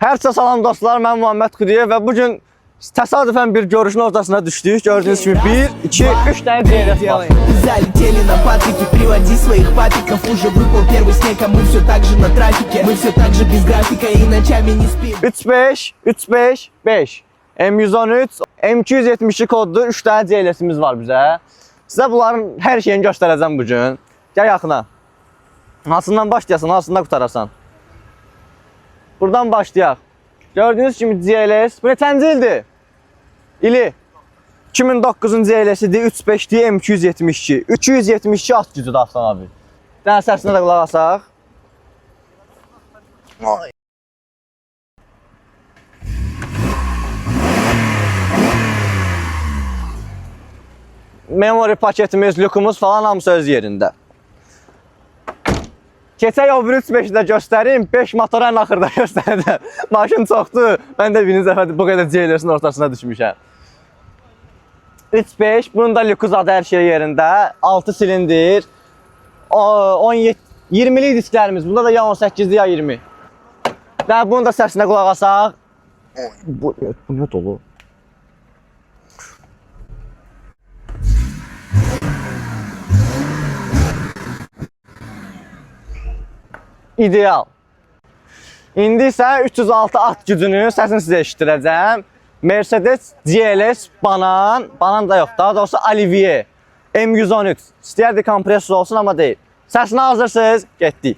Herkese salam dostlar, ben Muhammed Xudiyev ve bugün tesadüfen bir görüşün ortasına düştük. Gördüğünüz gibi 1, 2, 3 tane DLS var. Залетели на Патрики, приводи своих патриков. Уже выпал первый снег, а мы все так же на трафике. Мы все так же без графика и ночами не спим. 3-5, 3-5, 5. M113, M272 kodlu 3 tane DLS'imiz var bizə. Sizə bunların hər şeyini göstərəcəm bugün. Gəl yaxına. Hansından başlayasan, hansından qutararsan. Buradan başlayaq. Gördüğünüz kimi DLS, bu neçənci ildir? İli 2009-cu DLS-idir, 3.5-dir, M272. 272 at gücüdür Aslan abi. Dənə səsinə də qulaq asaq. Memory paketimiz, lükumuz falan hamısı öz yerində. Keçək o 3.5-də göstərim, 5 motora ən axırda göstərəcəm. Maşın çoxdur, mən də birinci dəfə bu qədər DLS-in ortasına düşmüşəm. 3.5, bunun da lükuz adı hər şey yerində, 6 silindir, 20'lik disklərimiz, bunda da ya 18'dir ya 20. Və bunun da səsinə qulaq asaq. Bu nə dolu? İdeal. İndi isə 306 at gücünü səsini sizə eşitdirəcəm. Mercedes GLS Banan da yox, daha doğrusu Olivier M113. İstəyərdi kompresor olsun, amma deyil. Səsinə hazırsınız, getdik.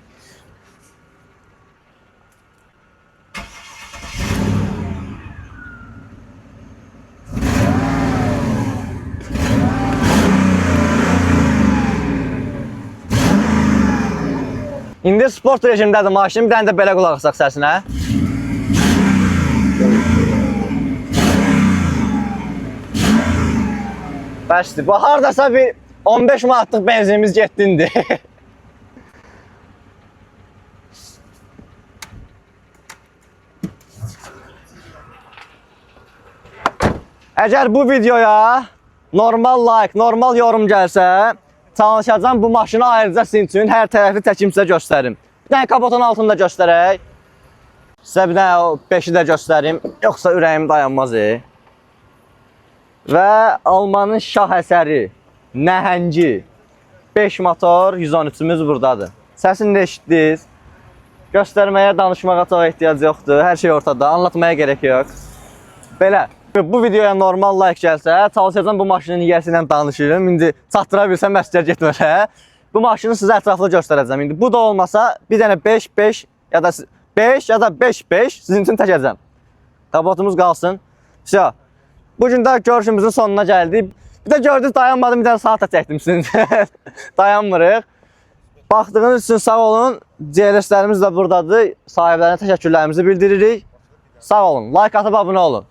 İndi sport rejimdədir maşın, bir dənə də belə qulaq asaq səsinə. Bəsdir, bu haradasa bir 15 manatlıq benzinimiz getdindir. Əgər bu videoya normal like, normal yorum gəlsə, çalışacağım bu maşını ayrıca sizin üçün hər tərəfli çəkim sizə göstərim. Bir dənə kapotun altında göstərək. Sizə bir dənə o 5'i də göstərim, yoxsa ürəyim dayanmaz. Və Almanın şah əsəri, nəhəngi, 5 motor 113'ümüz buradadır. Səsini də eşitdiniz. Göstərməyə, danışmağa çox ehtiyac yoxdur. Hər şey ortada, anlatmaya gerek yox. Belə. Bu videoya normal like gəlsə, çalışacağım bu maşının yiyəsi ilə danışırım. İndi çatdıra bilsəm məscər getməsə. Bu maşını sizə ətraflı göstərəcəm. İndi bu da olmasa, bir dənə 5-5 ya da 5 ya da 5-5 sizin üçün çəkəcəm. Kapotumuz qalsın. Vəsə. Bugün də görüşümüzün sonuna gəldik. Bir də gördünüz, dayanmadım, bir dənə saat da çəkdim sizin. Dayanmırıq. Baxdığınız üçün sağ olun. DLS-lərimiz də buradadır. Sahiblərinə təşəkkürlərimizi bildiririk. Sağ olun. Like atıp abunə olun.